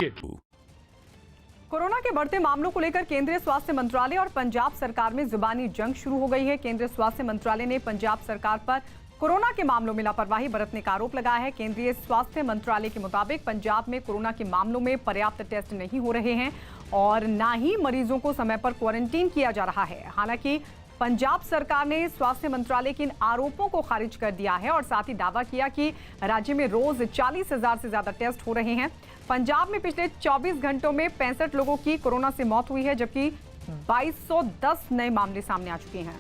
देखिए। कोरोना के बढ़ते मामलों को लेकर केंद्रीय स्वास्थ्य मंत्रालय और पंजाब सरकार में जुबानी जंग शुरू हो गई है। केंद्रीय स्वास्थ्य मंत्रालय ने पंजाब सरकार पर कोरोना के मामलों में लापरवाही बरतने का आरोप लगाया है। केंद्रीय स्वास्थ्य मंत्रालय के मुताबिक पंजाब में कोरोना के मामलों में पर्याप्त टेस्ट नहीं हो रहे हैं और ना ही मरीजों को समय पर क्वारंटीन किया जा रहा है। हालांकि पंजाब सरकार ने स्वास्थ्य मंत्रालय के इन आरोपों को खारिज कर दिया है और साथ ही दावा किया कि राज्य में रोज 40,000 से ज्यादा टेस्ट हो रहे हैं। पंजाब में पिछले 24 घंटों में 65 लोगों की कोरोना से मौत हुई है, जबकि 2210 नए मामले सामने आ चुके हैं।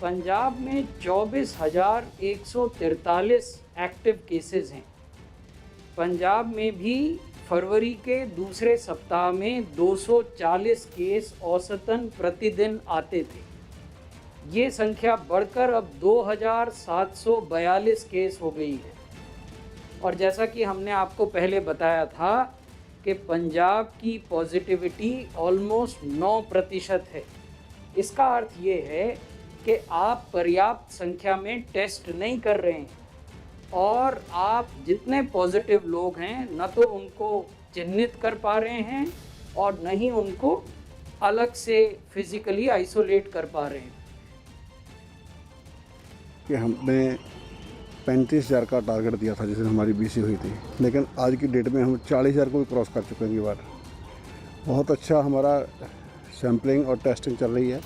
पंजाब में 24,143 एक्टिव केसेस हैं। पंजाब में भी फरवरी के दूसरे सप्ताह में 240 केस औसतन प्रतिदिन आते थे। ये संख्या बढ़कर अब 2,742 केस हो गई है। और जैसा कि हमने आपको पहले बताया था कि पंजाब की पॉजिटिविटी ऑलमोस्ट 9% है। इसका अर्थ ये है कि आप पर्याप्त संख्या में टेस्ट नहीं कर रहे हैं और आप जितने पॉजिटिव लोग हैं न तो उनको चिन्हित कर पा रहे हैं और न ही उनको अलग से फिजिकली आइसोलेट कर पा रहे हैं। कि हमने 35,000 का टारगेट दिया था जिसमें हमारी बीसी हुई थी, लेकिन आज की डेट में हम 40,000 को भी क्रॉस कर चुके हैं। ये बार बहुत अच्छा हमारा सैम्पलिंग और टेस्टिंग चल रही है।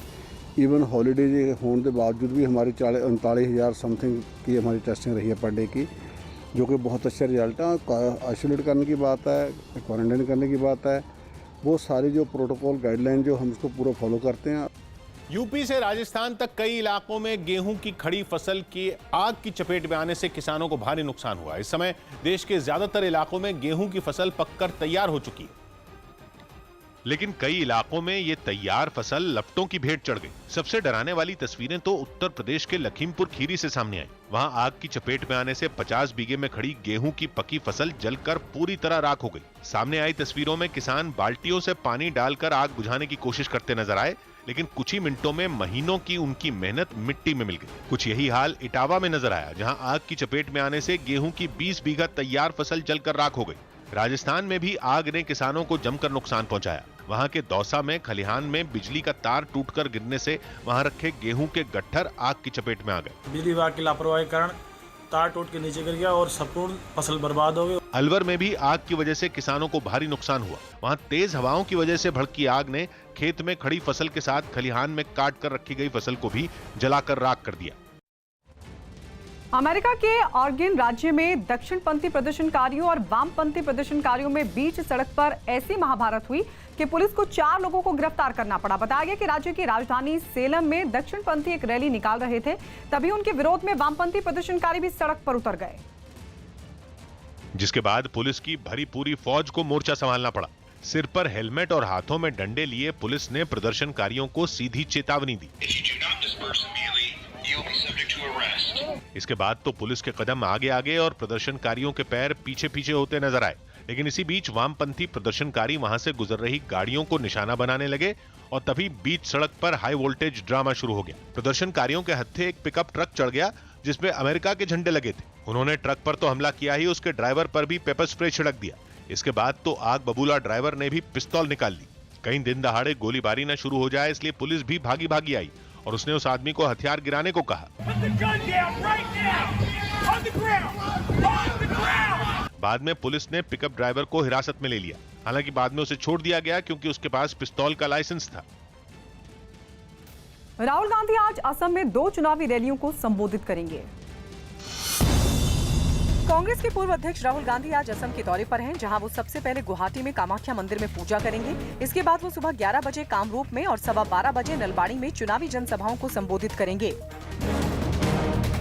इवन हॉलीडे होने के बावजूद भी हमारी 39,000 समथिंग की हमारी टेस्टिंग रही है पर डे की, जो कि बहुत अच्छा रिजल्ट है। आइसोलेट करने की बात है, क्वारंटाइन करने की बात है, वो सारी जो प्रोटोकॉल गाइडलाइन जो हम उसको पूरा फॉलो करते हैं। यूपी से राजस्थान तक कई इलाकों में गेहूं की खड़ी फसल की आग की चपेट में आने से किसानों को भारी नुकसान हुआ। इस समय देश के ज्यादातर इलाकों में गेहूं की फसल पककर तैयार हो चुकी है, लेकिन कई इलाकों में ये तैयार फसल लपटों की भेंट चढ़ गई। सबसे डराने वाली तस्वीरें तो उत्तर प्रदेश के लखीमपुर खीरी से सामने आई। वहां आग की चपेट में आने से 50 बीघे में खड़ी गेहूं की पकी फसल जलकर पूरी तरह राख हो गई। सामने आई तस्वीरों में किसान बाल्टियों से पानी डालकर आग बुझाने की कोशिश करते नजर आए, लेकिन कुछ ही मिनटों में महीनों की उनकी मेहनत मिट्टी में मिल गई। कुछ यही हाल इटावा में नजर आया, जहां आग की चपेट में आने से गेहूं की 20 बीघा तैयार फसल जलकर राख हो गई। राजस्थान में भी आग ने किसानों को जमकर नुकसान पहुंचाया। वहां के दौसा में खलिहान में बिजली का तार टूटकर गिरने से वहां रखे गेहूं के गट्ठर आग की चपेट में आ गए। बिजली विभाग की लापरवाही के कारण तार टूट के नीचे गिर गया और संपूर्ण फसल बर्बाद हो गई। अलवर में भी आग की वजह से किसानों को भारी नुकसान हुआ। वहां तेज हवाओं की वजह से भड़की आग ने खेत में खड़ी फसल के साथ खलिहान में काट कर रखी गई फसल को भी जलाकर राख कर दिया। अमेरिका के ऑरेगन राज्य में दक्षिणपंथी प्रदर्शनकारियों और वामपंथी प्रदर्शनकारियों में बीच सड़क पर ऐसी महाभारत हुई कि पुलिस को 4 लोगों को गिरफ्तार करना पड़ा। बताया गया कि राज्य की राजधानी सेलम में दक्षिणपंथी एक रैली निकाल रहे थे, तभी उनके विरोध में वामपंथी प्रदर्शनकारी भी सड़क पर उतर गए, जिसके बाद पुलिस की भरी पूरी फौज को मोर्चा संभालना पड़ा। सिर पर हेलमेट और हाथों में डंडे लिए पुलिस ने प्रदर्शनकारियों को सीधी चेतावनी दी। इसके बाद तो पुलिस के कदम आगे आगे और प्रदर्शनकारियों के पैर पीछे पीछे होते नजर आए। लेकिन इसी बीच वामपंथी प्रदर्शनकारी वहां से गुजर रही गाड़ियों को निशाना बनाने लगे और तभी बीच सड़क पर हाई वोल्टेज ड्रामा शुरू हो गया। प्रदर्शनकारियों के हत्थे एक पिकअप ट्रक चढ़ गया जिसमें अमेरिका के झंडे लगे थे। उन्होंने ट्रक पर तो हमला किया ही, उसके ड्राइवर पर भी पेपर स्प्रे छिड़क दिया। इसके बाद तो आग बबूला ड्राइवर ने भी पिस्तौल निकाल ली। कहीं दिन दहाड़े गोलीबारी न शुरू हो जाए इसलिए पुलिस भी भागी भागी आई और उसने उस आदमी को हथियार गिराने को कहा। बाद में पुलिस ने पिकअप ड्राइवर को हिरासत में ले लिया। हालांकि बाद में उसे छोड़ दिया गया क्योंकि उसके पास पिस्तौल का लाइसेंस था। राहुल गांधी आज असम में 2 चुनावी रैलियों को संबोधित करेंगे। कांग्रेस के पूर्व अध्यक्ष राहुल गांधी आज असम के दौरे पर हैं, जहां वो सबसे पहले गुवाहाटी में कामाख्या मंदिर में पूजा करेंगे। इसके बाद वो सुबह 11 बजे कामरूप में और 12:15 बजे नलबाड़ी में चुनावी जनसभाओं को संबोधित करेंगे।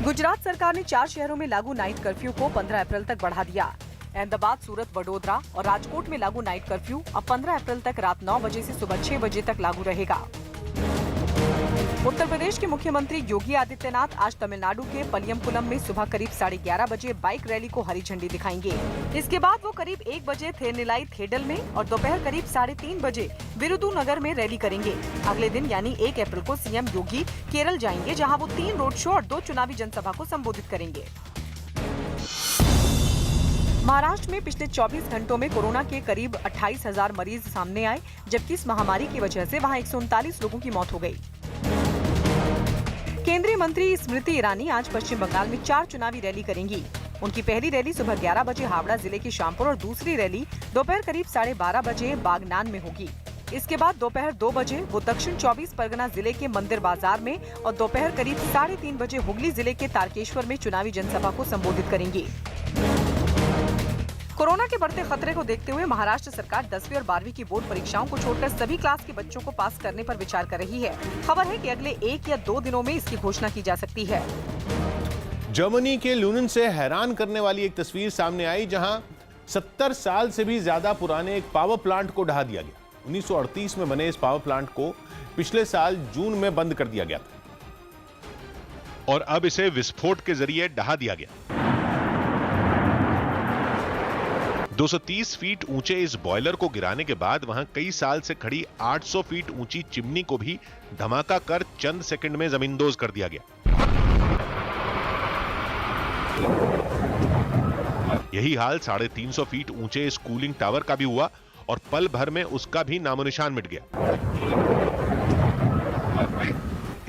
गुजरात सरकार ने 4 शहरों में लागू नाइट कर्फ्यू को 15 अप्रैल तक बढ़ा दिया। अहमदाबाद, सूरत, वडोदरा और राजकोट में लागू नाइट कर्फ्यू अब 15 अप्रैल तक रात 9 बजे से सुबह 6 बजे तक लागू रहेगा। उत्तर प्रदेश के मुख्यमंत्री योगी आदित्यनाथ आज तमिलनाडु के पलियमकुलम में सुबह करीब 11:30 बजे बाइक रैली को हरी झंडी दिखाएंगे। इसके बाद वो करीब 1 बजे थेरनिलाई थेडल में और दोपहर करीब 3:30 बजे विरुदुनगर में रैली करेंगे। अगले दिन यानी 1 अप्रैल को सीएम योगी केरल जाएंगे, जहां वो 3 रोड शो और 2 चुनावी जनसभा को संबोधित करेंगे। महाराष्ट्र में पिछले 24 घंटों में कोरोना के करीब 28,000 मरीज सामने आए, जबकि इस महामारी की वजह से वहां 139 लोगों की मौत हो गई। केंद्रीय मंत्री स्मृति ईरानी आज पश्चिम बंगाल में 4 चुनावी रैली करेंगी। उनकी पहली रैली सुबह 11 बजे हावड़ा जिले के श्यामपुर और दूसरी रैली दोपहर करीब 12:30 बजे बागनान में होगी। इसके बाद दोपहर 2 बजे वो दक्षिण 24 परगना जिले के मंदिर बाजार में और दोपहर करीब 3:30 बजे हुगली जिले के तारकेश्वर में चुनावी जनसभा को संबोधित करेंगी। कोरोना के बढ़ते खतरे को देखते हुए महाराष्ट्र सरकार 10वीं और 12वीं की बोर्ड परीक्षाओं को छोड़कर सभी क्लास के बच्चों को पास करने पर विचार कर रही है। खबर है कि अगले 1 या 2 दिनों में इसकी घोषणा की जा सकती है। जर्मनी के लूनेन से हैरान करने वाली एक तस्वीर सामने आई, जहां 70 साल से भी ज्यादा पुराने एक पावर प्लांट को ढहा दिया गया। 1938 में बने इस पावर प्लांट को पिछले साल जून में बंद कर दिया गया था और अब इसे विस्फोट के जरिए ढहा दिया गया। 230 फीट ऊंचे इस बॉयलर को गिराने के बाद वहां कई साल से खड़ी 800 फीट ऊंची चिमनी को भी धमाका कर चंद सेकंड में जमींदोज कर दिया गया। यही हाल 350 फीट ऊंचे इस कूलिंग टावर का भी हुआ और पल भर में उसका भी नामोनिशान मिट गया।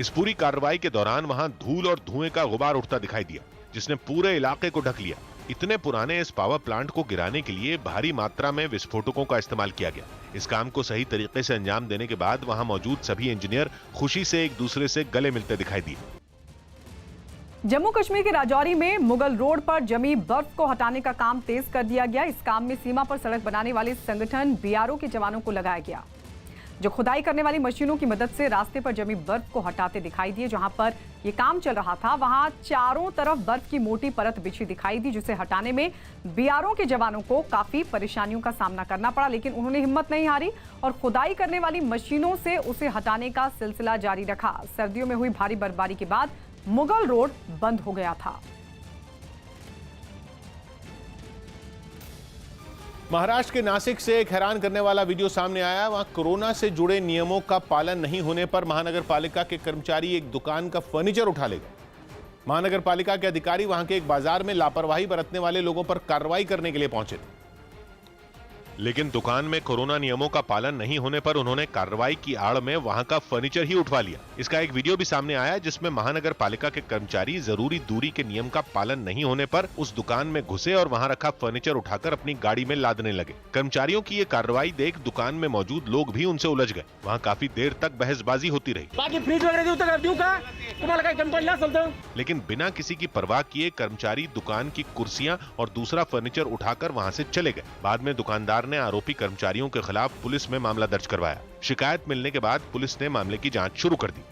इस पूरी कार्रवाई के दौरान वहां धूल और धुएं का गुबार उठता दिखाई दिया, जिसने पूरे इलाके को ढक लिया। इतने पुराने इस पावर प्लांट को गिराने के लिए भारी मात्रा में विस्फोटकों का इस्तेमाल किया गया। इस काम को सही तरीके से अंजाम देने के बाद वहां मौजूद सभी इंजीनियर खुशी से एक दूसरे से गले मिलते दिखाई दिए। जम्मू कश्मीर के राजौरी में मुगल रोड पर जमी बर्फ को हटाने का काम तेज कर दिया गया। इस काम में सीमा पर सड़क बनाने वाले संगठन बीआरओ के जवानों को लगाया गया, जो खुदाई करने वाली मशीनों की मदद से रास्ते पर जमी बर्फ को हटाते दिखाई दिए। जहां पर यह काम चल रहा था वहां चारों तरफ बर्फ की मोटी परत बिछी दिखाई दी, जिसे हटाने में बीआरओ के जवानों को काफी परेशानियों का सामना करना पड़ा, लेकिन उन्होंने हिम्मत नहीं हारी और खुदाई करने वाली मशीनों से उसे हटाने का सिलसिला जारी रखा। सर्दियों में हुई भारी बर्फबारी के बाद मुगल रोड बंद हो गया था। महाराष्ट्र के नासिक से एक हैरान करने वाला वीडियो सामने आया। वहां कोरोना से जुड़े नियमों का पालन नहीं होने पर महानगर पालिका के कर्मचारी एक दुकान का फर्नीचर उठा ले गए। महानगर पालिका के अधिकारी वहां के एक बाजार में लापरवाही बरतने वाले लोगों पर कार्रवाई करने के लिए पहुंचे थे, लेकिन दुकान में कोरोना नियमों का पालन नहीं होने पर उन्होंने कार्रवाई की आड़ में वहां का फर्नीचर ही उठवा लिया। इसका एक वीडियो भी सामने आया, जिसमें महानगर पालिका के कर्मचारी जरूरी दूरी के नियम का पालन नहीं होने पर उस दुकान में घुसे और वहां रखा फर्नीचर उठाकर अपनी गाड़ी में लादने लगे। कर्मचारियों की ये कार्रवाई देख दुकान में मौजूद लोग भी उनसे उलझ गए। वहाँ काफी देर तक बहसबाजी होती रही, लेकिन बिना किसी की परवाह किए कर्मचारी दुकान की कुर्सियां और दूसरा फर्नीचर उठाकर वहां से चले गए। बाद में दुकानदार ने आरोपी कर्मचारियों के खिलाफ पुलिस में मामला दर्ज करवाया। शिकायत मिलने के बाद पुलिस ने मामले की जांच शुरू कर दी।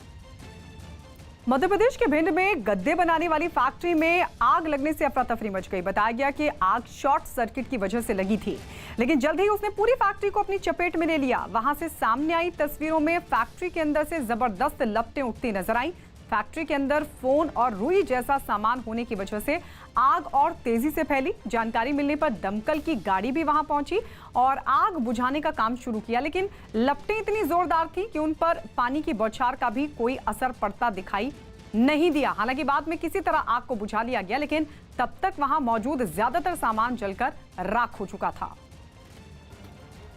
मध्य प्रदेश के भिंड में गद्दे बनाने वाली फैक्ट्री में आग लगने से अफरा तफरी मच गई। बताया गया कि आग शॉर्ट सर्किट की वजह से लगी थी, लेकिन जल्द ही उसने पूरी फैक्ट्री को अपनी चपेट में ले लिया। वहां से सामने आई तस्वीरों में फैक्ट्री के अंदर से जबरदस्त लपटें उठती नजर आई। फैक्ट्री के अंदर फोन और रुई जैसा सामान होने की वजह से आग और तेजी से फैली। जानकारी मिलने पर दमकल की गाड़ी भी वहां पहुंची और आग बुझाने का काम शुरू किया, लेकिन लपटें इतनी जोरदार थी कि उन पर पानी की बौछार का भी कोई असर पड़ता दिखाई नहीं दिया। हालांकि बाद में किसी तरह आग को बुझा लिया गया, लेकिन तब तक वहां मौजूद ज्यादातर सामान जलकर राख हो चुका था।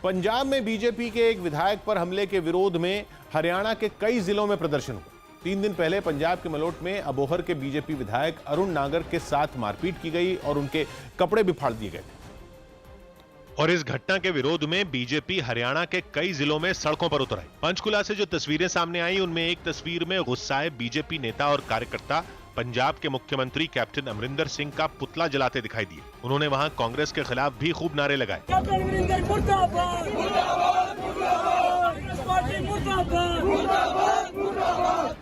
पंजाब में बीजेपी के एक विधायक पर हमले के विरोध में हरियाणा के कई जिलों में प्रदर्शन हुआ। 3 दिन पहले पंजाब के मलोट में अबोहर के बीजेपी विधायक अरुण नागर के साथ मारपीट की गई और उनके कपड़े भी फाड़ दिए गए। और इस घटना के विरोध में बीजेपी हरियाणा के कई जिलों में सड़कों पर उतर आई। पंचकुला से जो तस्वीरें सामने आई, उनमें एक तस्वीर में गुस्साए बीजेपी नेता और कार्यकर्ता पंजाब के मुख्यमंत्री कैप्टन अमरिंदर सिंह का पुतला जलाते दिखाई दिए। उन्होंने वहां कांग्रेस के खिलाफ भी खूब नारे लगाए।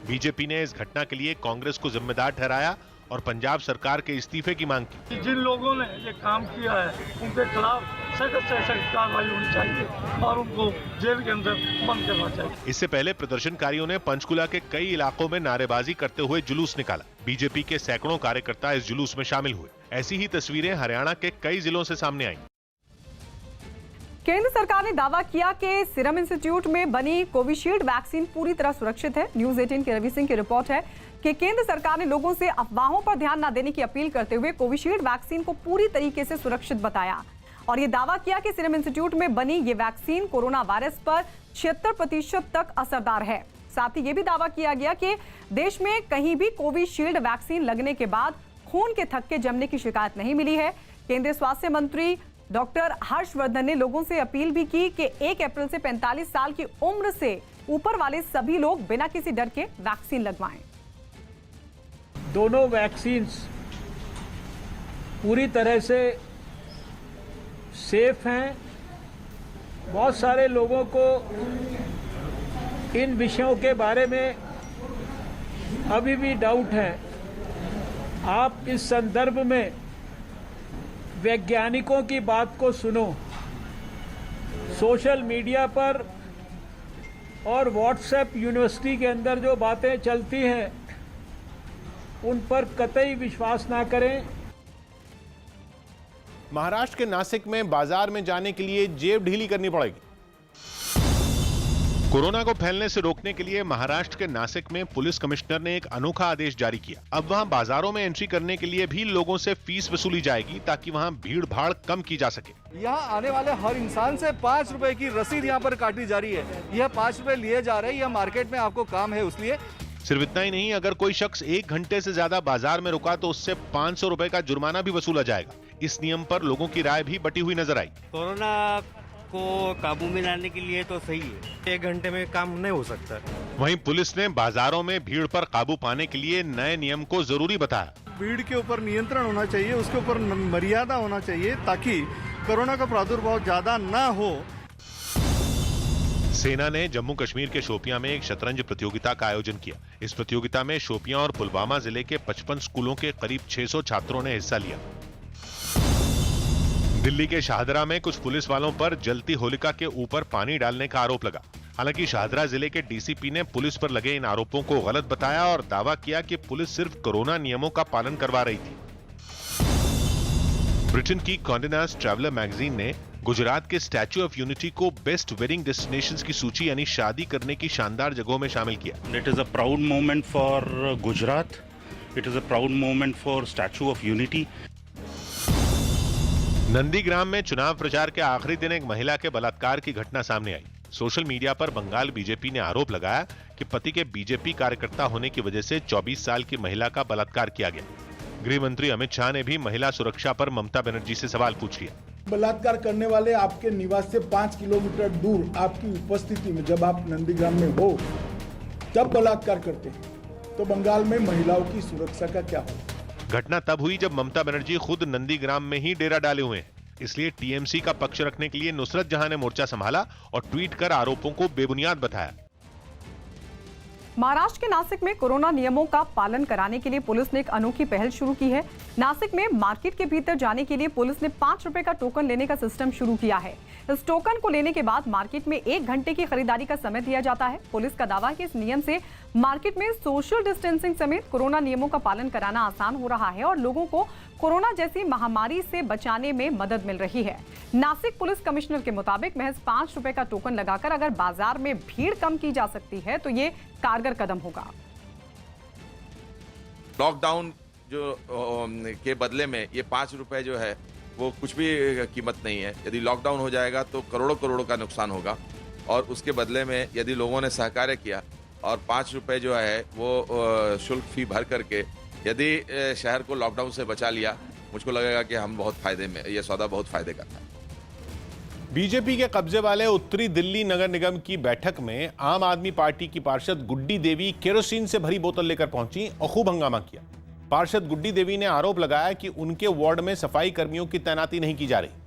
बीजेपी ने इस घटना के लिए कांग्रेस को जिम्मेदार ठहराया और पंजाब सरकार के इस्तीफे की मांग की। जिन लोगों ने ये काम किया है उनके खिलाफ सख्त से सख्त कार्रवाई होनी चाहिए और उनको जेल के अंदर बंद करना चाहिए। इससे पहले प्रदर्शनकारियों ने पंचकुला के कई इलाकों में नारेबाजी करते हुए जुलूस निकाला। बीजेपी के सैकड़ों कार्यकर्ता इस जुलूस में शामिल हुए। ऐसी ही तस्वीरें हरियाणा के कई जिलों से सामने आई। केंद्र सरकार ने दावा किया कि सीरम इंस्टीट्यूट में बनी कोविशील्ड वैक्सीन पूरी तरह सुरक्षित है। न्यूज 18 के रवि सिंह की रिपोर्ट है कि केंद्र सरकार ने लोगों से अफवाहों पर ध्यान न देने की अपील करते हुए कोविशील्ड वैक्सीन को पूरी तरीके से सुरक्षित बताया और ये दावा किया कि सीरम इंस्टीट्यूट में बनी ये वैक्सीन कोरोना वायरस पर 76% तक असरदार है। साथ ही ये भी दावा किया गया कि देश में कहीं भी कोविशील्ड वैक्सीन लगने के बाद खून के थक्के जमने की शिकायत नहीं मिली है। केंद्रीय स्वास्थ्य मंत्री डॉक्टर हर्षवर्धन ने लोगों से अपील भी की कि 1 अप्रैल से 45 साल की उम्र से ऊपर वाले सभी लोग बिना किसी डर के वैक्सीन लगवाएं। दोनों वैक्सीन्स पूरी तरह से सेफ हैं। बहुत सारे लोगों को इन विषयों के बारे में अभी भी डाउट है। आप इस संदर्भ में वैज्ञानिकों की बात को सुनो। सोशल मीडिया पर और व्हाट्सएप यूनिवर्सिटी के अंदर जो बातें चलती हैं उन पर कतई विश्वास ना करें। महाराष्ट्र के नासिक में बाजार में जाने के लिए जेब ढीली करनी पड़ेगी। कोरोना को फैलने से रोकने के लिए महाराष्ट्र के नासिक में पुलिस कमिश्नर ने एक अनोखा आदेश जारी किया। अब वहां बाजारों में एंट्री करने के लिए भी लोगों से फीस वसूली जाएगी ताकि वहां भीड़ भाड़ कम की जा सके। यहाँ आने वाले हर इंसान से 5 रुपए की रसीद यहाँ पर काटी जा रही है। यह 5 रुपए लिए जा रहे हैं। यह मार्केट में आपको काम है उसलिए। सिर्फ इतना ही नहीं, अगर कोई शख्स 1 घंटे से ज्यादा बाजार में रुका तो उससे 500 रुपए का जुर्माना भी वसूला जाएगा। इस नियम पर लोगों की राय भी बटी हुई नजर आई। कोरोना को काबू में लाने के लिए तो सही है, 1 घंटे में काम नहीं हो सकता। वहीं पुलिस ने बाजारों में भीड़ पर काबू पाने के लिए नए नियम को जरूरी बताया। भीड़ के ऊपर नियंत्रण होना चाहिए, उसके ऊपर मर्यादा होना चाहिए ताकि कोरोना का प्रादुर्भाव ज्यादा ना हो। सेना ने जम्मू कश्मीर के शोपियां में एक शतरंज प्रतियोगिता का आयोजन किया। इस प्रतियोगिता में शोपियां और पुलवामा जिले के 55 स्कूलों के करीब 600 छात्रों ने हिस्सा लिया। दिल्ली के शाहदरा में कुछ पुलिस वालों पर जलती होलिका के ऊपर पानी डालने का आरोप लगा। हालांकि शाहदरा जिले के डीसीपी ने पुलिस पर लगे इन आरोपों को गलत बताया और दावा किया कि पुलिस सिर्फ कोरोना नियमों का पालन करवा रही थी। ब्रिटेन की कॉन्डे नस्ट ट्रैवलर मैगजीन ने गुजरात के स्टैच्यू ऑफ यूनिटी को बेस्ट वेडिंग डेस्टिनेशंस की सूची यानी शादी करने की शानदार जगहों में शामिल किया। It is a proud moment for Gujarat. It is a proud moment for statue of unity. Nandigram में चुनाव प्रचार के आखिरी दिन एक महिला के बलात्कार की घटना सामने आई। सोशल मीडिया पर बंगाल बीजेपी ने आरोप लगाया कि पति के बीजेपी कार्यकर्ता होने की वजह से 24 साल की महिला का बलात्कार किया गया। गृह मंत्री अमित शाह ने भी महिला सुरक्षा पर ममता बनर्जी से सवाल पूछ लिया। बलात्कार करने वाले आपके निवास से 5 किलोमीटर दूर आपकी उपस्थिति में जब आप नंदीग्राम में हो तब बलात्कार करते हैं तो बंगाल में महिलाओं की सुरक्षा का क्या होगा? घटना तब हुई जब ममता बनर्जी खुद नंदीग्राम में ही डेरा डाले हुए हैं। इसलिए टीएमसी का पक्ष रखने के लिए नुसरत जहां ने मोर्चा संभाला और ट्वीट कर आरोपों को बेबुनियाद बताया। महाराष्ट्र के नासिक में कोरोना नियमों का पालन कराने के लिए पुलिस ने एक अनोखी पहल शुरू की है। नासिक में मार्केट के भीतर जाने के लिए पुलिस ने 5 रुपए का टोकन लेने का सिस्टम शुरू किया है। इस टोकन को लेने के बाद मार्केट में 1 घंटे की खरीदारी का समय दिया जाता है। पुलिस का दावा है कि इस नियम से मार्केट में सोशल डिस्टेंसिंग समेत कोरोना नियमों का पालन कराना आसान हो रहा है और लोगों को कोरोना जैसी महामारी से बचाने में मदद मिल रही है। नासिक पुलिस कमिश्नर के मुताबिक महज 5 रुपए का टोकन लगाकर अगर बाजार में भीड़ कम की जा सकती है तो ये कारगर कदम होगा। लॉकडाउन जो के बदले में ये 5 रुपए जो है वो कुछ भी कीमत नहीं है। यदि लॉकडाउन हो जाएगा तो करोड़ों करोड़ों का नुकसान होगा और उसके बदले में यदि लोगों ने सहकार्य किया और 5 रुपए जो है वो शुल्क फी भर करके यदि शहर को लॉकडाउन से बचा लिया, मुझको लगेगा कि हम बहुत फायदे में, ये सौदा बहुत फायदे का था। बीजेपी के कब्जे वाले उत्तरी दिल्ली नगर निगम की बैठक में आम आदमी पार्टी की पार्षद गुड्डी देवी केरोसिन से भरी बोतल लेकर पहुंची और खूब हंगामा किया। पार्षद गुड्डी देवी ने आरोप लगाया कि उनके वार्ड में सफाई कर्मियों की तैनाती नहीं की जा रही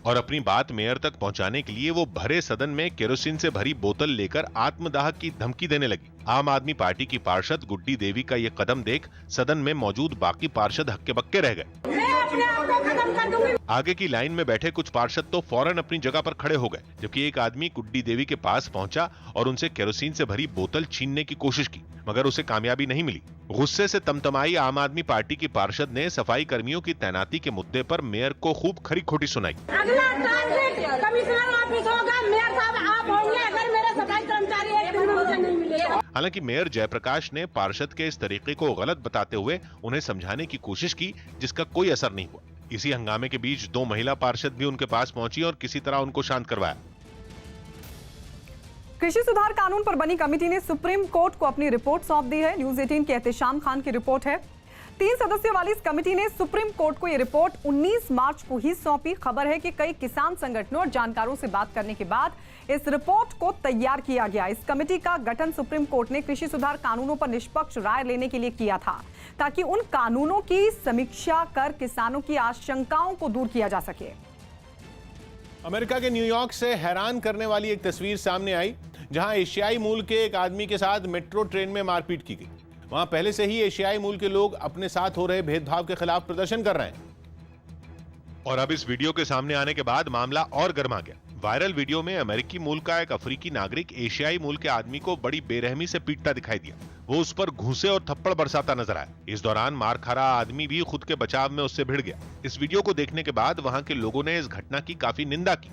और अपनी बात मेयर तक पहुंचाने के लिए वो भरे सदन में केरोसिन से भरी बोतल लेकर आत्मदाह की धमकी देने लगी। आम आदमी पार्टी की पार्षद गुड्डी देवी का ये कदम देख सदन में मौजूद बाकी पार्षद हक्के बक्के रह गए। खत्म कर दूंगी। आगे की लाइन में बैठे कुछ पार्षद तो फौरन अपनी जगह पर खड़े हो गए, जबकि एक आदमी गुड्डी देवी के पास पहुंचा और उनसे केरोसिन से भरी बोतल छीनने की कोशिश की, मगर उसे कामयाबी नहीं मिली। गुस्से से तमतमाई आम आदमी पार्टी की पार्षद ने सफाई कर्मियों की तैनाती के मुद्दे पर मेयर को खूब खरी खोटी सुनाई। अगला टारगेट कमिश्नर ऑफिस होगा, मेयर साहब आप होंगे अगर मेरे सफाई कर्मचारी एक दिन मुझे नहीं मिलेगा। हालांकि मेयर जयप्रकाश ने पार्षद के इस तरीके को गलत बताते हुए उन्हें समझाने की कोशिश की, जिसका कोई असर नहीं हुआ। इसी हंगामे के बीच 2 महिला पार्षद भी उनके पास पहुंची और किसी तरह उनको शांत करवाया। कृषि सुधार कानून पर बनी कमेटी ने सुप्रीम कोर्ट को अपनी रिपोर्ट सौंप दी है। न्यूज 18 के एहतेशाम खान की रिपोर्ट है। 3 सदस्यों वाली इस कमेटी ने सुप्रीम कोर्ट को यह रिपोर्ट 19 मार्च को ही सौंपी। खबर है कि कई किसान संगठनों और जानकारों से बात करने के बाद इस रिपोर्ट को तैयार किया गया। इस कमेटी का गठन सुप्रीम कोर्ट ने कृषि सुधार कानूनों पर निष्पक्ष राय लेने के लिए किया था, ताकि उन कानूनों की समीक्षा कर किसानों की आशंकाओं को दूर किया जा सके। अमेरिका के न्यूयॉर्क से हैरान करने वाली एक तस्वीर सामने आई, जहां एशियाई मूल के एक आदमी के साथ मेट्रो ट्रेन में मारपीट की गई। वहां पहले से ही एशियाई मूल के लोग अपने साथ हो रहे भेदभाव के खिलाफ प्रदर्शन कर रहे हैं। और अब इस वीडियो के सामने आने के बाद मामला और गर्मा गया। वायरल वीडियो में अमेरिकी मूल का एक अफ्रीकी नागरिक एशियाई मूल के आदमी को बड़ी बेरहमी से पीटता दिखाई दिया। वो उस पर घूंसे और थप्पड़ बरसाता नजर आया। इस दौरान मार खा रहा आदमी भी खुद के बचाव में उससे भिड़ गया। इस वीडियो को देखने के बाद वहां के लोगों ने इस घटना की काफी निंदा की।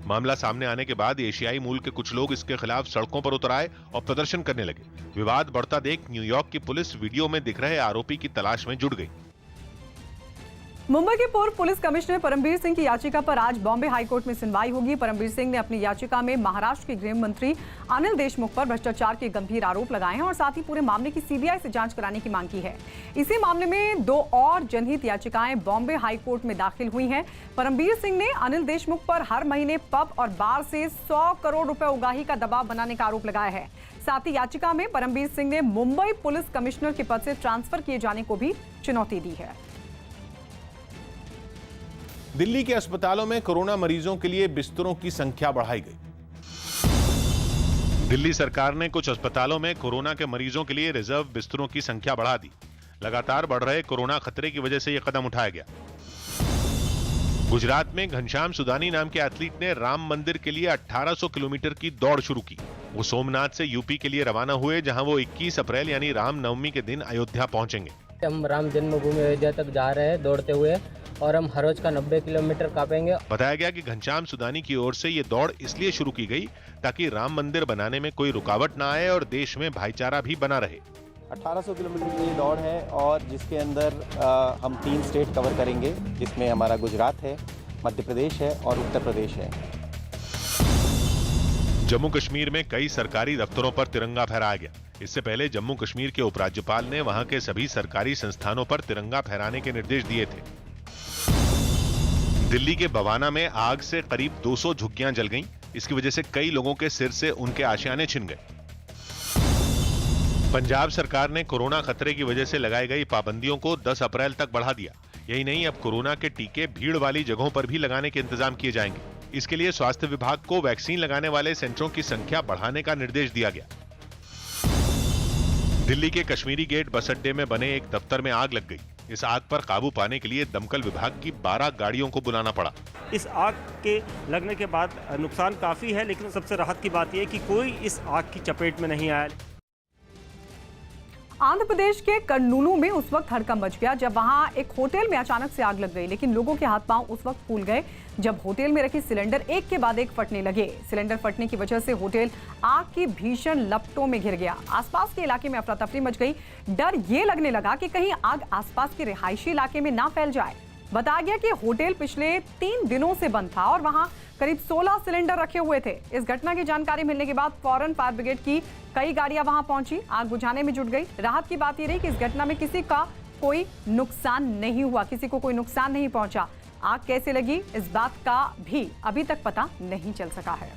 मामला सामने आने के बाद एशियाई मूल के कुछ लोग इसके खिलाफ सड़कों पर उतर आए और प्रदर्शन करने लगे। विवाद बढ़ता देख न्यूयॉर्क की पुलिस वीडियो में दिख रहे आरोपी की तलाश में जुट गई। मुंबई के पूर्व पुलिस कमिश्नर परमबीर सिंह की याचिका पर आज बॉम्बे हाईकोर्ट में सुनवाई होगी। परमबीर सिंह ने अपनी याचिका में महाराष्ट्र के गृह मंत्री अनिल देशमुख पर भ्रष्टाचार के गंभीर आरोप लगाए हैं और साथ ही पूरे मामले की सीबीआई से जांच कराने की मांग की है। इसी मामले में 2 और जनहित याचिकाएं बॉम्बे हाईकोर्ट में दाखिल हुई हैं। परमबीर सिंह ने अनिल देशमुख पर हर महीने पब और बार से 100 करोड़ रुपए उगाही का दबाव बनाने का आरोप लगाया है। साथ ही याचिका में परमबीर सिंह ने मुंबई पुलिस कमिश्नर के पद से ट्रांसफर किए जाने को भी चुनौती दी है। दिल्ली के अस्पतालों में कोरोना मरीजों के लिए बिस्तरों की संख्या बढ़ाई गई। दिल्ली सरकार ने कुछ अस्पतालों में कोरोना के मरीजों के लिए रिजर्व बिस्तरों की संख्या बढ़ा दी। लगातार बढ़ रहे कोरोना खतरे की वजह से यह कदम उठाया गया। गुजरात में घनश्याम सुदानी नाम के एथलीट ने राम मंदिर के लिए 1800 किलोमीटर की दौड़ शुरू की। वो सोमनाथ से यूपी के लिए रवाना हुए, जहां वो 21 अप्रैल यानी रामनवमी के दिन अयोध्या पहुंचेंगे। हम राम जन्मभूमि अयोध्या तक जा रहे हैं दौड़ते हुए, और हम हर रोज का 90 किलोमीटर कापेंगे। बताया गया कि घनश्याम सुदानी की ओर से ये दौड़ इसलिए शुरू की गई ताकि राम मंदिर बनाने में कोई रुकावट ना आए और देश में भाईचारा भी बना रहे। 1800 किलोमीटर की दौड़ है और जिसके अंदर हम 3 स्टेट कवर करेंगे, जिसमें हमारा गुजरात है, मध्य प्रदेश है और उत्तर प्रदेश है। जम्मू कश्मीर में कई सरकारी दफ्तरों पर तिरंगा फहराया गया। इससे पहले जम्मू कश्मीर के उपराज्यपाल ने वहां के सभी सरकारी संस्थानों पर तिरंगा फहराने के निर्देश दिए थे। दिल्ली के बवाना में आग से करीब 200 झुग्गियां जल गईं। इसकी वजह से कई लोगों के सिर से उनके आशियाने छिन गए। पंजाब सरकार ने कोरोना खतरे की वजह से लगाई गई पाबंदियों को 10 अप्रैल तक बढ़ा दिया। यही नहीं, अब कोरोना के टीके भीड़ वाली जगहों पर भी लगाने के इंतजाम किए जाएंगे। इसके लिए स्वास्थ्य विभाग को वैक्सीन लगाने वाले सेंटरों की संख्या बढ़ाने का निर्देश दिया गया। दिल्ली के कश्मीरी गेट बस अड्डे में बने एक दफ्तर में आग लग गई। इस आग पर काबू पाने के लिए दमकल विभाग की 12 गाड़ियों को बुलाना पड़ा। इस आग के लगने के बाद नुकसान काफी है, लेकिन सबसे राहत की बात यह है कि कोई इस आग की चपेट में नहीं आया। आंध्र प्रदेश के कर्नूलू में उस वक्त हड़कंप मच गया जब वहां एक होटल में अचानक से आग लग गई, लेकिन लोगों के हाथ पांव उस वक्त फूल गए जब होटल में रखी सिलेंडर एक के बाद एक फटने लगे। सिलेंडर फटने की वजह से होटल आग की भीषण लपटों में घिर गया। आसपास के इलाके में अफरा तफरी मच गई। डर ये लगने लगा कि कहीं आग आसपास के रिहायशी इलाके में ना फैल जाए। बताया गया कि होटल पिछले 3 दिनों से बंद था और वहां करीब 16 सिलेंडर रखे हुए थे। इस घटना की जानकारी मिलने के बाद फौरन फायर ब्रिगेड की कई गाड़ियां वहां पहुंची, आग बुझाने में जुट गई। राहत की बात यह रही कि इस घटना में किसी का कोई नुकसान नहीं हुआ, किसी को कोई नुकसान नहीं पहुंचा। आग कैसे लगी इस बात का भी अभी तक पता नहीं चल सका है।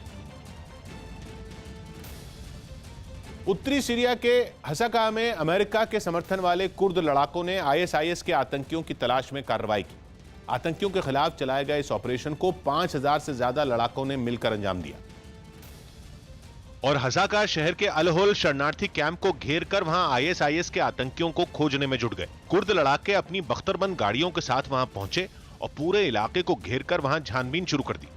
उत्तरी सीरिया के हसाका में अमेरिका के समर्थन वाले कुर्द लड़ाकों ने आईएसआईएस के आतंकियों की तलाश में कार्रवाई की। आतंकियों के खिलाफ चलाए गए इस ऑपरेशन को 5000 से ज्यादा लड़ाकों ने मिलकर अंजाम दिया। और हजाका शहर के अलहोल शरणार्थी कैंप को घेर कर वहां आईएसआईएस के आतंकियों को खोजने में जुट गए। कुर्द लड़ाके अपनी बख्तरबंद गाड़ियों के साथ वहां पहुंचे और पूरे इलाके को घेर कर वहां छानबीन शुरू कर दी।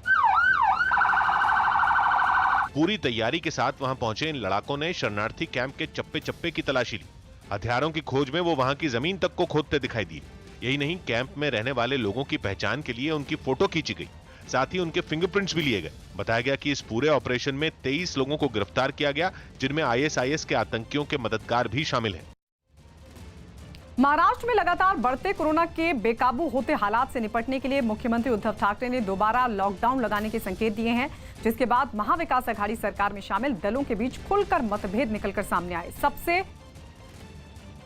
पूरी तैयारी के साथ वहां पहुंचे इन लड़ाकों ने शरणार्थी कैंप के चप्पे चप्पे की तलाशी ली। हथियारों की खोज में वो वहां की जमीन तक को खोदते दिखाई दिए। यही नहीं, कैंप में रहने वाले लोगों की पहचान के लिए उनकी फोटो खींची गई, साथ ही उनके फिंगरप्रिंट्स भी लिए गए। बताया गया कि इस पूरे ऑपरेशन में 23 लोगों को गिरफ्तार किया गया, जिनमें आईएसआईएस के आतंकियों के मददगार भी शामिल हैं। महाराष्ट्र में लगातार बढ़ते कोरोना के बेकाबू होते हालात से निपटने के लिए मुख्यमंत्री उद्धव ठाकरे ने दोबारा लॉकडाउन लगाने के संकेत दिए हैं, जिसके बाद महाविकास अघाड़ी सरकार में शामिल दलों के बीच खुलकर मतभेद निकलकर सामने आए। सबसे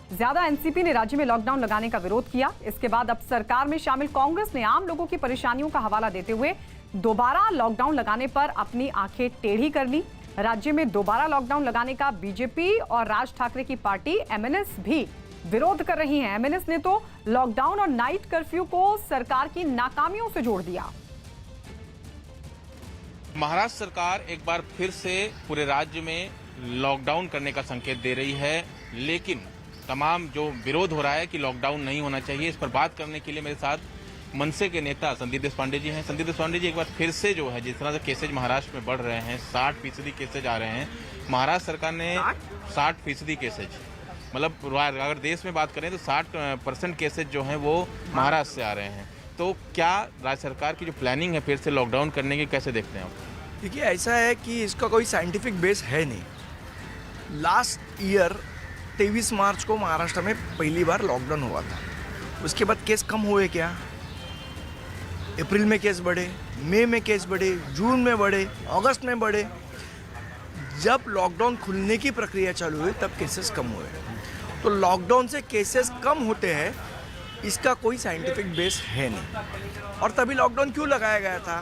ज्यादा एनसीपी ने राज्य में लॉकडाउन लगाने का विरोध किया। इसके बाद अब सरकार में शामिल कांग्रेस ने आम लोगों की परेशानियों का हवाला देते हुए दोबारा लॉकडाउन लगाने पर अपनी आंखें टेढ़ी कर ली। राज्य में दोबारा लॉकडाउन लगाने का बीजेपी और राज ठाकरे की पार्टी एमएनएस भी विरोध कर रही है। एमएनएस ने तो लॉकडाउन और नाइट कर्फ्यू को सरकार की नाकामियों से जोड़ दिया। महाराष्ट्र सरकार एक बार फिर से पूरे राज्य में लॉकडाउन करने का संकेत दे रही है, लेकिन तमाम जो विरोध हो रहा है कि लॉकडाउन नहीं होना चाहिए, इस पर बात करने के लिए मेरे साथ मनसे के नेता संदीप देशपांडे जी हैं। संदीप देशपांडे जी, एक बार फिर से जो है जिस तरह से केसेज महाराष्ट्र में बढ़ रहे हैं, 60% केसेज आ रहे हैं। महाराष्ट्र सरकार ने 60% केसेज, मतलब अगर देश में बात करें तो 60% केसेज जो हैं वो महाराष्ट्र से आ रहे हैं। तो क्या राज्य सरकार की जो प्लानिंग है फिर से लॉकडाउन करने की, कैसे देखते हैं आप? देखिए, ऐसा है कि इसका कोई साइंटिफिक बेस है नहीं। लास्ट ईयर 23 मार्च को महाराष्ट्र में पहली बार लॉकडाउन हुआ था। उसके बाद केस कम हुए क्या? अप्रैल में केस बढ़े, मई में केस बढ़े, जून में बढ़े, अगस्त में बढ़े। जब लॉकडाउन खुलने की प्रक्रिया चालू हुई तब केसेस कम हुए। तो लॉकडाउन से केसेस कम होते हैं, इसका कोई साइंटिफिक बेस है नहीं। और तभी लॉकडाउन क्यों लगाया गया था?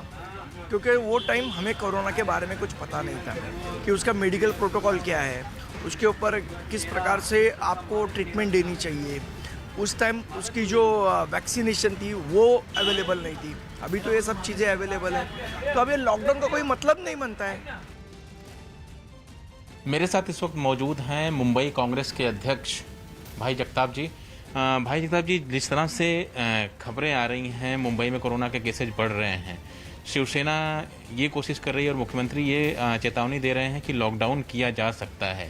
क्योंकि वो टाइम हमें कोरोना के बारे में कुछ पता नहीं था कि उसका मेडिकल प्रोटोकॉल क्या है, उसके ऊपर किस प्रकार से आपको ट्रीटमेंट देनी चाहिए। उस टाइम उसकी जो वैक्सीनेशन थी वो अवेलेबल नहीं थी। अभी तो ये सब चीज़ें अवेलेबल है, तो अब ये लॉकडाउन का कोई मतलब नहीं बनता है। मेरे साथ इस वक्त मौजूद हैं मुंबई कांग्रेस के अध्यक्ष भाई जगताप जी। भाई जगताप जी, जिस तरह से खबरें आ रही हैं मुंबई में कोरोना के केसेज बढ़ रहे हैं, शिवसेना ये कोशिश कर रही है और मुख्यमंत्री ये चेतावनी दे रहे हैं कि लॉकडाउन किया जा सकता है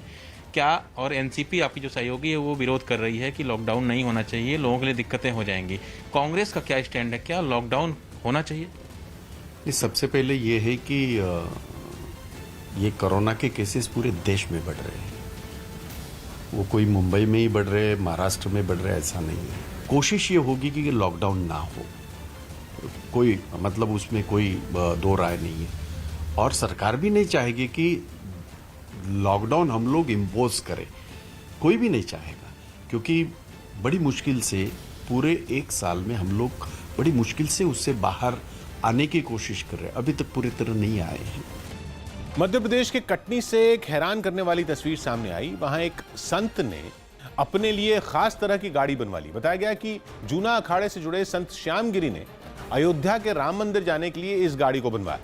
क्या, और एनसीपी आपकी जो सहयोगी है वो विरोध कर रही है कि लॉकडाउन नहीं होना चाहिए, लोगों के लिए दिक्कतें हो जाएंगी। कांग्रेस का क्या स्टैंड है, क्या लॉकडाउन होना चाहिए? सबसे पहले ये है कि ये कोरोना के केसेस पूरे देश में बढ़ रहे हैं। वो कोई मुंबई में ही बढ़ रहे हैं, महाराष्ट्र में बढ़ रहे हैं, ऐसा नहीं है। कोशिश ये होगी कि लॉकडाउन ना हो, कोई मतलब उसमें कोई दो राय नहीं है। और सरकार भी नहीं चाहेगी कि लॉकडाउन हम लोग इम्पोज करें, कोई भी नहीं चाहेगा, क्योंकि बड़ी मुश्किल से पूरे एक साल में हम लोग बड़ी मुश्किल से उससे बाहर आने की कोशिश कर रहे हैं, अभी तक पूरी तरह नहीं आए हैं। मध्य प्रदेश के कटनी से एक हैरान करने वाली तस्वीर सामने आई। वहां एक संत ने अपने लिए खास तरह की गाड़ी बनवा ली। बताया गया कि जूना अखाड़े से जुड़े संत श्यामगिरी ने अयोध्या के राम मंदिर जाने के लिए इस गाड़ी को बनवाया,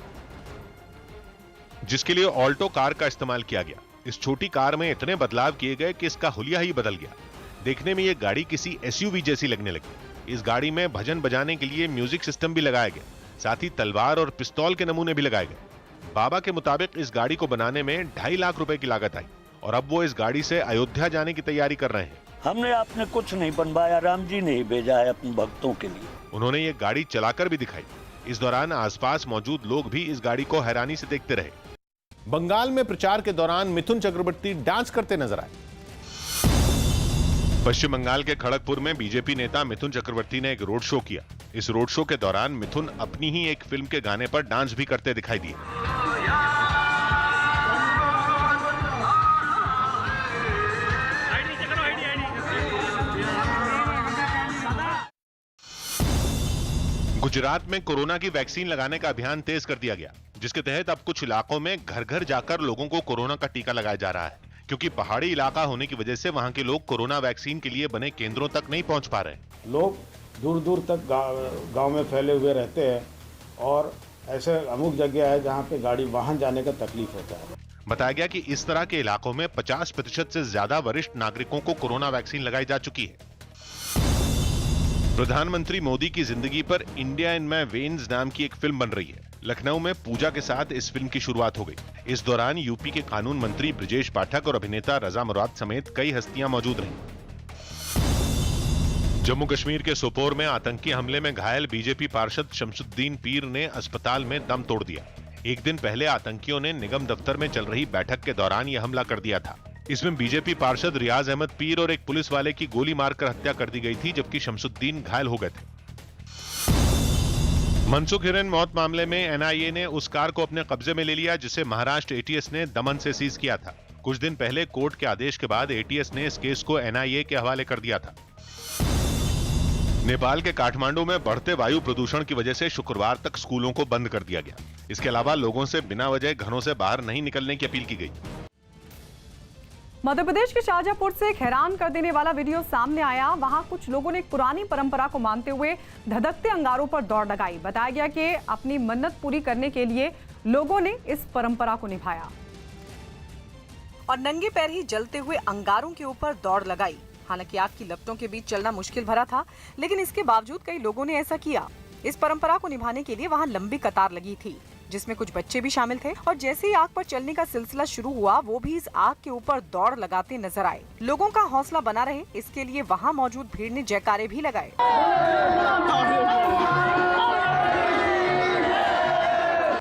जिसके लिए ऑल्टो कार का इस्तेमाल किया गया। इस छोटी कार में इतने बदलाव किए गए कि इसका हुलिया ही बदल गया। देखने में यह गाड़ी किसी एसयूवी जैसी लगने लगी। इस गाड़ी में भजन बजाने के लिए म्यूजिक सिस्टम भी लगाया गया, साथ ही तलवार और पिस्तौल के नमूने भी लगाए गए। बाबा के मुताबिक इस गाड़ी को बनाने में 2.5 लाख रुपए की लागत आई और अब वो इस गाड़ी से अयोध्या जाने की तैयारी कर रहे हैं। हमने आपने कुछ नहीं बनवाया, राम जी ने ही भेजा है अपने भक्तों के लिए। उन्होंने ये गाड़ी चलाकर भी दिखाई। इस दौरान आसपास मौजूद लोग भी इस गाड़ी को हैरानी से देखते रहे। बंगाल में प्रचार के दौरान मिथुन चक्रवर्ती डांस करते नजर आए। पश्चिम बंगाल के खड़गपुर में बीजेपी नेता मिथुन चक्रवर्ती ने एक रोड शो किया। इस रोड शो के दौरान मिथुन अपनी ही एक फिल्म के गाने पर डांस भी करते दिखाई दिए। गुजरात में कोरोना की वैक्सीन लगाने का अभियान तेज कर दिया गया, जिसके तहत अब कुछ इलाकों में घर घर जाकर लोगों को कोरोना का टीका लगाया जा रहा है, क्योंकि पहाड़ी इलाका होने की वजह से वहां के लोग कोरोना वैक्सीन के लिए बने केंद्रों तक नहीं पहुंच पा रहे। लोग दूर दूर तक गांव में फैले हुए रहते हैं और ऐसे अमुक जगह है जहां पे गाड़ी वाहन जाने का तकलीफ होता है। बताया गया कि इस तरह के इलाकों में 50% से ज्यादा वरिष्ठ नागरिकों को कोरोना वैक्सीन लगाई जा चुकी है। प्रधानमंत्री मोदी की जिंदगी पर इंडिया इन माय वेन्स नाम की एक फिल्म बन रही है। लखनऊ में पूजा के साथ इस फिल्म की शुरुआत हो गई। इस दौरान यूपी के कानून मंत्री ब्रिजेश पाठक और अभिनेता रजा मुराद समेत कई हस्तियां मौजूद रहीं। जम्मू कश्मीर के सोपोर में आतंकी हमले में घायल बीजेपी पार्षद शमसुद्दीन पीर ने अस्पताल में दम तोड़ दिया। एक दिन पहले आतंकियों ने निगम दफ्तर में चल रही बैठक के दौरान यह हमला कर दिया था। इसमें बीजेपी पार्षद रियाज अहमद पीर और एक पुलिस वाले की गोली मारकर हत्या कर दी गई थी, जबकि शमसुद्दीन घायल हो गए थे। मनसुख हिरेन मौत मामले में एनआईए ने उस कार को अपने कब्जे में ले लिया जिसे महाराष्ट्र एटीएस ने दमन से सीज किया था। कुछ दिन पहले कोर्ट के आदेश के बाद एटीएस ने इस केस को एनआईए के हवाले कर दिया था। नेपाल के काठमांडू में बढ़ते वायु प्रदूषण की वजह से शुक्रवार तक स्कूलों को बंद कर दिया गया। इसके अलावा लोगों से बिना वजह घरों से बाहर नहीं निकलने की अपील की गई। मध्य प्रदेश के शाहजहांपुर से एक हैरान कर देने वाला वीडियो सामने आया। वहां कुछ लोगों ने एक पुरानी परंपरा को मानते हुए धधकते अंगारों पर दौड़ लगाई। बताया गया कि अपनी मन्नत पूरी करने के लिए लोगों ने इस परंपरा को निभाया और नंगे पैर ही जलते हुए अंगारों के ऊपर दौड़ लगाई। हालांकि आग की लपटों के बीच चलना मुश्किल भरा था, लेकिन इसके बावजूद कई लोगों ने ऐसा किया। इस परंपरा को निभाने के लिए वहां लंबी कतार लगी थी, जिसमें कुछ बच्चे भी शामिल थे। और जैसे ही आग पर चलने का सिलसिला शुरू हुआ, वो भी इस आग के ऊपर दौड़ लगाते नजर आए। लोगों का हौसला बना रहे, इसके लिए वहां मौजूद भीड़ ने जयकारे भी लगाए।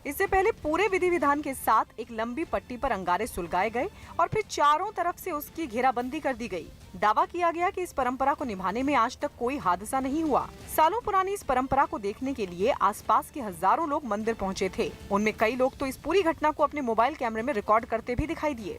इससे पहले पूरे विधि विधान के साथ एक लंबी पट्टी पर अंगारे सुलगाए गए और फिर चारों तरफ से उसकी घेराबंदी कर दी गई। दावा किया गया कि इस परंपरा को निभाने में आज तक कोई हादसा नहीं हुआ। सालों पुरानी इस परंपरा को देखने के लिए आसपास के हजारों लोग मंदिर पहुंचे थे। उनमें कई लोग तो इस पूरी घटना को अपने मोबाइल कैमरे में रिकॉर्ड करते भी दिखाई दिए।